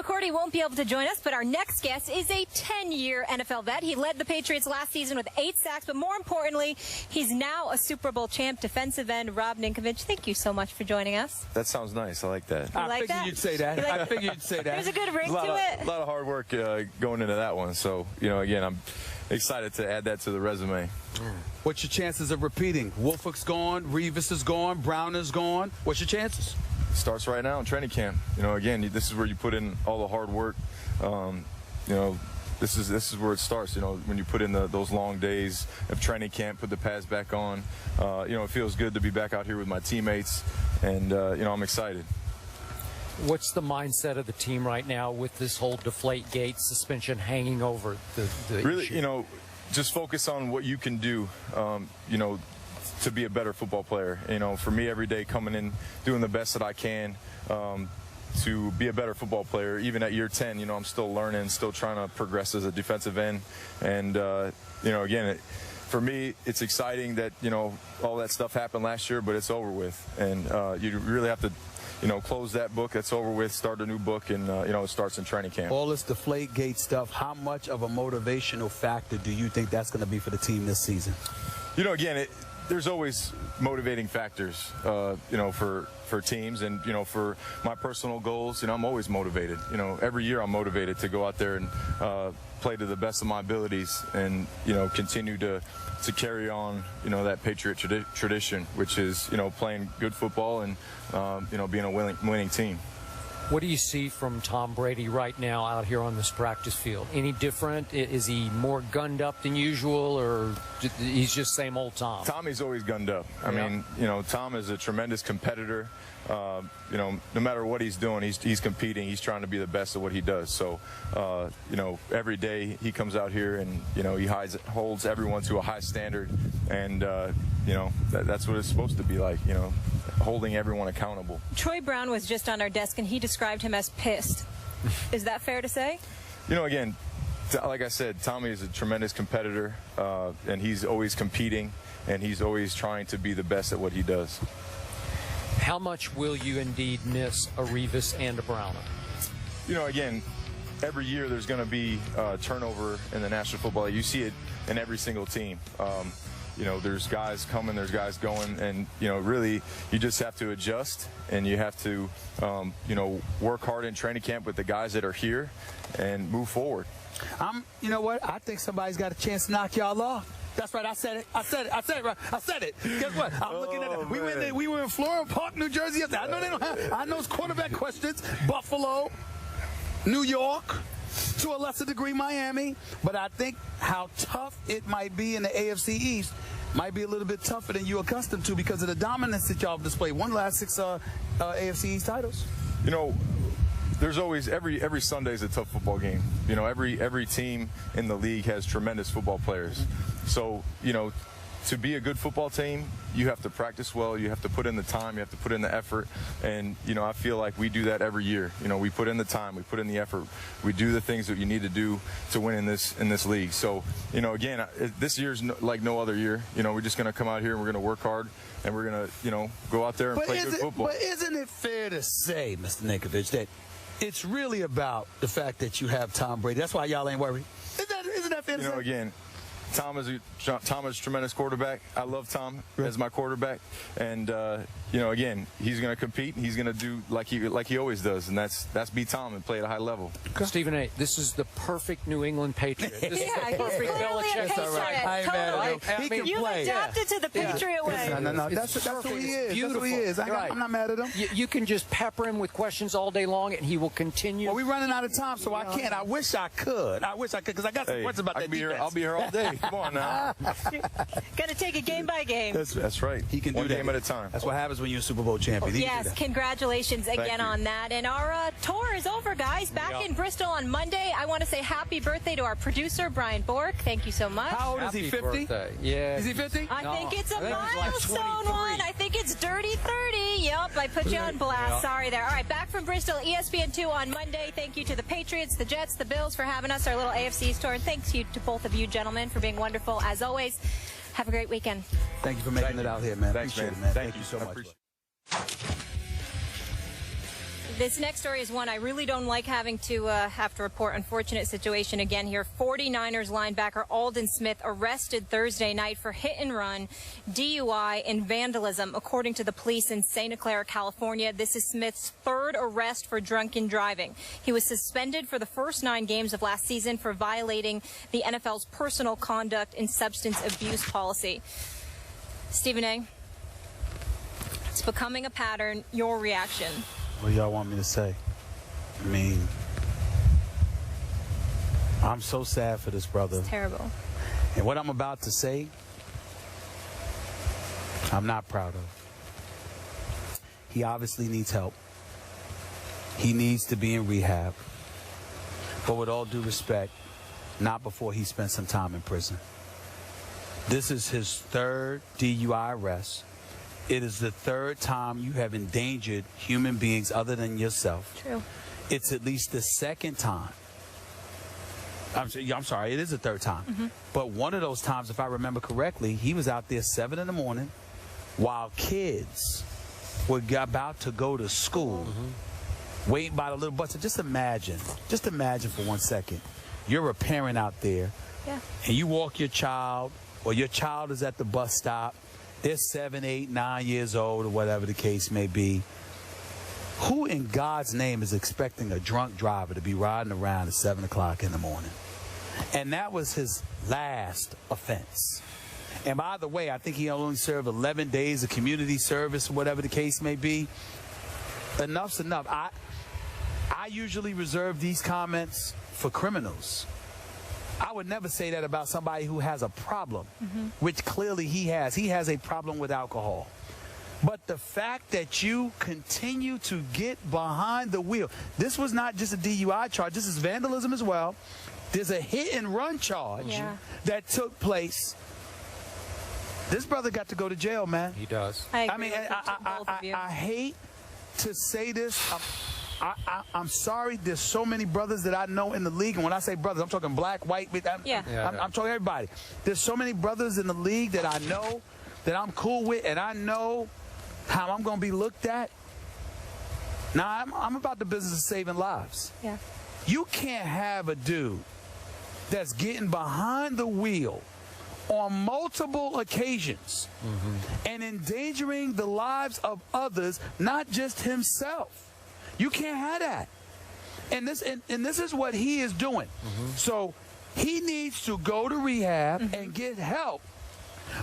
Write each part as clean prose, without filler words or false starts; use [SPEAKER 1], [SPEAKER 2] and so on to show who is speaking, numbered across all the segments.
[SPEAKER 1] McCourty won't be able to join us, but our next guest is a 10-year NFL vet. He led the Patriots last season with 8 sacks, but more importantly, he's now a Super Bowl champ, defensive end Rob Ninkovich. Thank you so much for joining us.
[SPEAKER 2] That sounds nice. I like that.
[SPEAKER 3] I figured you'd say that. I figured you'd say that.
[SPEAKER 1] There's a good ring to it.
[SPEAKER 2] A lot of hard work going into that one. So, again, I'm excited to add that to the resume.
[SPEAKER 3] What's your chances of repeating? Wolford's gone, Revis is gone, Brown is gone. What's your chances?
[SPEAKER 2] Starts right now in training camp. Again, this is where you put in all the hard work. This is where it starts. When you put in those long days of training camp, put the pads back on. It feels good to be back out here with my teammates, and I'm excited.
[SPEAKER 4] What's the mindset of the team right now with this whole Deflategate suspension hanging over the
[SPEAKER 2] really
[SPEAKER 4] issue?
[SPEAKER 2] Just focus on what you can do. To be a better football player. For me, every day coming in, doing the best that I can to be a better football player. Even at year 10, I'm still learning, still trying to progress as a defensive end. And, again, for me, it's exciting that, all that stuff happened last year, but it's over with. And you really have to, close that book. That's over with, start a new book, and, it starts in training camp.
[SPEAKER 3] All this Deflategate stuff, how much of a motivational factor do you think that's going to be for the team this season?
[SPEAKER 2] Again, there's always motivating factors, for teams, and for my personal goals. I'm always motivated. Every year I'm motivated to go out there and play to the best of my abilities, and continue to carry on that Patriot tradition, which is playing good football and being a winning team.
[SPEAKER 4] What do you see from Tom Brady right now out here on this practice field? Any different? Is he more gunned up than usual, or he's just same old Tom?
[SPEAKER 2] Tommy's always gunned up. I mean, Tom is a tremendous competitor. No matter what he's doing, he's competing. He's trying to be the best at what he does. So, every day he comes out here and, he holds everyone to a high standard. And, that's what it's supposed to be like, holding everyone accountable.
[SPEAKER 1] Troy Brown was just on our desk, and he described him as pissed. Is that fair to say?
[SPEAKER 2] Again, like I said, Tommy is a tremendous competitor, and he's always competing, and he's always trying to be the best at what he does.
[SPEAKER 4] How much will you indeed miss a Revis and a Brown?
[SPEAKER 2] Again, every year there's going to be turnover in the National Football League. You see it in every single team. There's guys coming, there's guys going, and, really you just have to adjust, and you have to, work hard in training camp with the guys that are here and move forward.
[SPEAKER 3] You know what? I think somebody's got a chance to knock y'all off. That's right. I said it. I said it. Right. I said it. Guess what? I'm looking at it. We were in Florida Park, New Jersey. I know they don't have. I know it's quarterback questions. Buffalo, New York, to a lesser degree Miami. But I think how tough it might be in the AFC East might be a little bit tougher than you're accustomed to because of the dominance that y'all have displayed. Won the last 6 AFC East titles.
[SPEAKER 2] There's always every Sunday is a tough football game. Every team in the league has tremendous football players. So, to be a good football team, you have to practice well, you have to put in the time, you have to put in the effort, and I feel like we do that every year. We put in the time, we put in the effort, we do the things that you need to do to win in this league. So, again, this year's like no other year. We're just going to come out here and we're going to work hard, and we're going to go out there and play good football.
[SPEAKER 3] But isn't it fair to say, Mr. Ninkovich, that it's really about the fact that you have Tom Brady? That's why y'all ain't worried. Isn't that fair to say?
[SPEAKER 2] Again, Tom is a tremendous quarterback. I love Tom as my quarterback, and again, he's going to compete. He's going to do like he always does, and that's be Tom and play at a high level.
[SPEAKER 4] Stephen A., this is the perfect New England Patriot. This is the perfect Belichick.
[SPEAKER 1] All right.
[SPEAKER 3] Totally. He can play.
[SPEAKER 1] You've adapted to the Patriot way.
[SPEAKER 3] No. That's who he is.
[SPEAKER 4] Beautiful.
[SPEAKER 3] That's who he is. I'm not mad at him.
[SPEAKER 4] You can just pepper him with questions all day long, and he will continue.
[SPEAKER 3] Well, we're running out of time, so I can't. I wish I could, because I got some questions about that defense.
[SPEAKER 2] I'll be here all day. Come on now.
[SPEAKER 1] Got to take it game by game.
[SPEAKER 2] That's right.
[SPEAKER 3] He can do that.
[SPEAKER 2] One game at a time.
[SPEAKER 3] That's what happens when you're a Super Bowl champion.
[SPEAKER 1] Yes, congratulations again on that. And our tour is over, guys. Back in Bristol on Monday. I want to say happy birthday to our producer, Brian Bork. Thank you so much.
[SPEAKER 3] How old is he, 50?
[SPEAKER 4] Yeah.
[SPEAKER 3] Is he 50?
[SPEAKER 1] I think it's a milestone one. I think it's Dirty 30. Yep, I put you on blast. Sorry there. All right, back from Bristol, ESPN 2 on Monday. Thank you to the Patriots, the Jets, the Bills for having us, our little AFC tour. And thanks to both of you gentlemen for being wonderful as always. Have a great weekend.
[SPEAKER 3] Thank you for making it out here, man.
[SPEAKER 2] Thanks,
[SPEAKER 3] Appreciate
[SPEAKER 2] man.
[SPEAKER 3] it, man. Thank you so much.
[SPEAKER 1] This next story is one I really don't like having to have to report. Unfortunate situation again here. 49ers linebacker Aldon Smith arrested Thursday night for hit and run, DUI, and vandalism, according to the police in Santa Clara, California. This is Smith's third arrest for drunken driving. He was suspended for the first 9 games of last season for violating the NFL's personal conduct and substance abuse policy. Stephen A., it's becoming a pattern. Your reaction?
[SPEAKER 3] What do y'all want me to say? I mean, I'm so sad for this brother.
[SPEAKER 1] It's terrible.
[SPEAKER 3] And what I'm about to say, I'm not proud of. He obviously needs help. He needs to be in rehab. But with all due respect, not before he spent some time in prison. This is his third DUI arrest. It is the third time you have endangered human beings other than yourself.
[SPEAKER 1] True.
[SPEAKER 3] It's at least the second time. I'm sorry, it is the third time. But one of those times, if I remember correctly, he was out there 7 in the morning while kids were about to go to school, waiting by the little bus. So just imagine for 1 second, you're a parent out there, and you walk your child, or your child is at the bus stop. They're 7, 8, 9 years old, or whatever the case may be. Who in God's name is expecting a drunk driver to be riding around at 7 o'clock in the morning? And that was his last offense. And by the way, I think he only served 11 days of community service, or whatever the case may be. Enough's enough. I usually reserve these comments for criminals. I would never say that about somebody who has a problem, which clearly he has. He has a problem with alcohol. But the fact that you continue to get behind the wheel, this was not just a DUI charge. This is vandalism as well. There's a hit and run charge that took place. This brother got to go to jail, man.
[SPEAKER 4] He does.
[SPEAKER 3] I hate to say this. I'm sorry. There's so many brothers that I know in the league. And when I say brothers, I'm talking black, white. I'm talking everybody. There's so many brothers in the league that I know, that I'm cool with, and I know how I'm going to be looked at. Now, I'm about the business of saving lives.
[SPEAKER 1] Yeah.
[SPEAKER 3] You can't have a dude that's getting behind the wheel on multiple occasions and endangering the lives of others, not just himself. You can't have that. And this is what he is doing. So he needs to go to rehab and get help.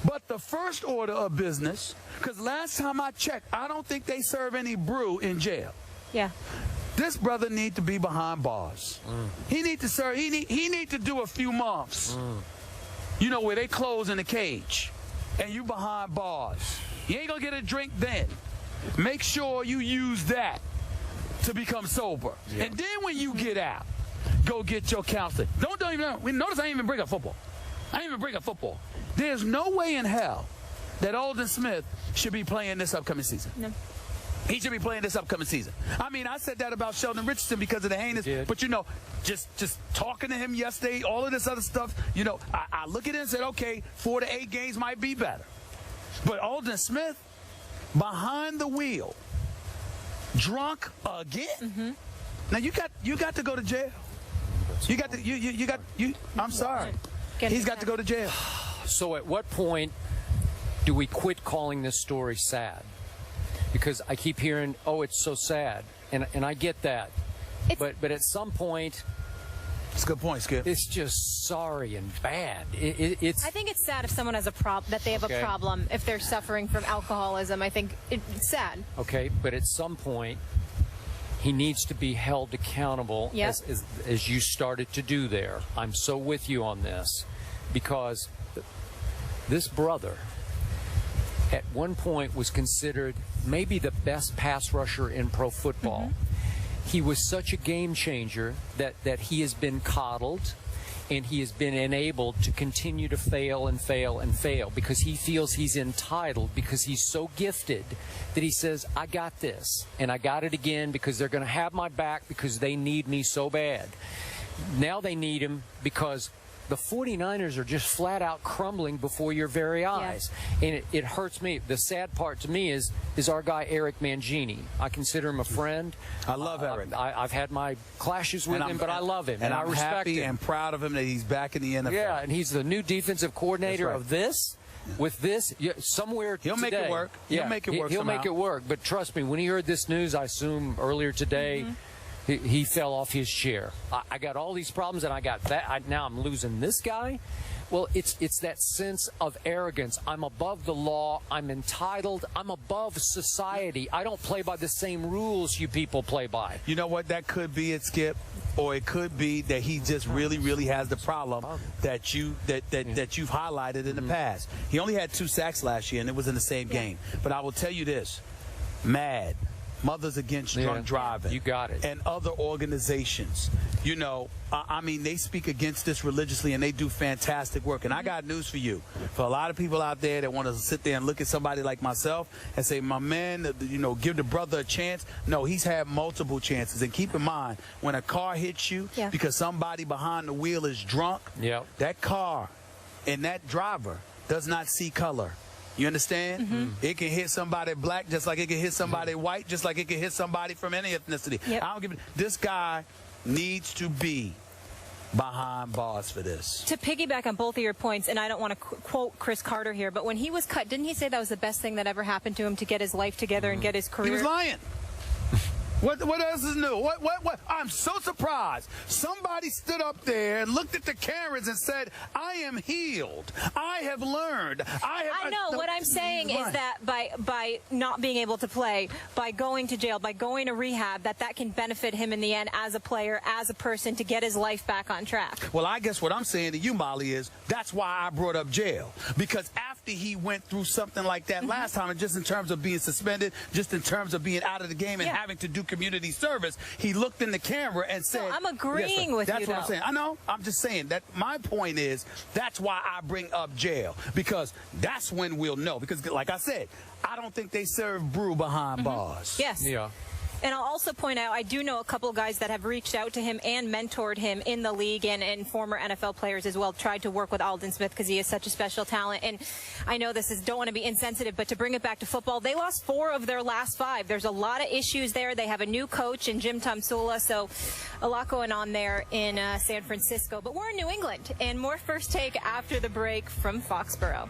[SPEAKER 3] But the first order of business, because last time I checked, I don't think they serve any brew in jail.
[SPEAKER 1] Yeah.
[SPEAKER 3] This brother needs to be behind bars. He need to serve. He need to do a few months. You know, where they close in a cage, and you behind bars. You ain't gonna get a drink then. Make sure you use that to become sober. And then when you get out, go get your counseling. Don't even notice I ain't even bring up football. There's no way in hell that Aldon Smith should be playing this upcoming season.
[SPEAKER 1] No.
[SPEAKER 3] He should be playing this upcoming season. I mean, I said that about Sheldon Richardson because of the heinous, but you know, just talking to him yesterday, all of this other stuff, you know, I look at it and said, okay, 4 to 8 games might be better. But Aldon Smith, behind the wheel, drunk again. Now you got to go to jail. I'm sorry. He's got to go to jail.
[SPEAKER 4] So at what point do we quit calling this story sad? Because I keep hearing, oh, it's so sad, and I get that, but at some point,
[SPEAKER 3] it's a good point, Skip.
[SPEAKER 4] It's just sorry and bad. It's.
[SPEAKER 1] I think it's sad if someone has a problem, that they have a problem, if they're suffering from alcoholism. I think it's sad.
[SPEAKER 4] Okay, but at some point, he needs to be held accountable, as you started to do there. I'm so with you on this, because this brother at one point was considered maybe the best pass rusher in pro football. He was such a game changer that he has been coddled, and he has been enabled to continue to fail and fail and fail because he feels he's entitled, because he's so gifted that he says, I got this, and I got it again because they're going to have my back because they need me so bad. Now they need him because the 49ers are just flat out crumbling before your very eyes. And it hurts me. The sad part to me is our guy Eric Mangini. I consider him a friend.
[SPEAKER 3] I love Eric.
[SPEAKER 4] I've had my clashes with him, but I love him. And I respect him.
[SPEAKER 3] I'm happy and proud of him that he's back in the NFL.
[SPEAKER 4] Yeah, and he's the new defensive coordinator of this. With this, somewhere
[SPEAKER 3] he'll
[SPEAKER 4] today,
[SPEAKER 3] make it work. He'll make it work.
[SPEAKER 4] He'll make it work. But trust me, when he heard this news, I assume earlier today, he fell off his chair. I got all these problems, and I got that. Now I'm losing this guy. Well, it's that sense of arrogance. I'm above the law. I'm entitled. I'm above society. I don't play by the same rules you people play by.
[SPEAKER 3] You know what? That could be it, Skip. Or it could be that he just really has the problem that you've highlighted in the past. He only had 2 sacks last year, and it was in the same game. But I will tell you this: MAD, Mothers Against Drunk Driving,
[SPEAKER 4] you got it,
[SPEAKER 3] and other organizations. You know, I mean, they speak against this religiously, and they do fantastic work. And I got news for you. For a lot of people out there that want to sit there and look at somebody like myself and say, my man, you know, give the brother a chance. No, he's had multiple chances. And keep in mind, when a car hits you because somebody behind the wheel is drunk, that car and that driver does not see color. You understand? It can hit somebody black just like it can hit somebody white, just like it can hit somebody from any ethnicity. I don't give this guy needs to be behind bars for this.
[SPEAKER 1] To piggyback on both of your points, and I don't want to quote Chris Carter here, but when he was cut, didn't he say that was the best thing that ever happened to him to get his life together and get his career?
[SPEAKER 3] He was lying. What else is new? What? I'm so surprised. Somebody stood up there and looked at the cameras and said, I am healed. I have learned. I
[SPEAKER 1] know. What I'm saying is that by not being able to play, by going to jail, by going to rehab, that can benefit him in the end as a player, as a person, to get his life back on track.
[SPEAKER 3] Well, I guess what I'm saying to you, Molly, is that's why I brought up jail. Because after he went through something like that last time, and just in terms of being suspended, just in terms of being out of the game and having to do community service, he looked in the camera and said,
[SPEAKER 1] I'm agreeing with you.
[SPEAKER 3] That's what I'm saying. I know. I'm just saying that my point is that's why I bring up jail, because that's when we'll know. Because like I said, I don't think they serve brew behind bars.
[SPEAKER 1] Yes.
[SPEAKER 4] Yeah.
[SPEAKER 1] And I'll also point out, I do know a couple of guys that have reached out to him and mentored him in the league, and former NFL players as well, tried to work with Aldon Smith because he is such a special talent. And I know don't want to be insensitive, but to bring it back to football, they lost 4 of their last 5. There's a lot of issues there. They have a new coach in Jim Tomsula, so a lot going on there in San Francisco. But we're in New England, and more First Take after the break from Foxborough.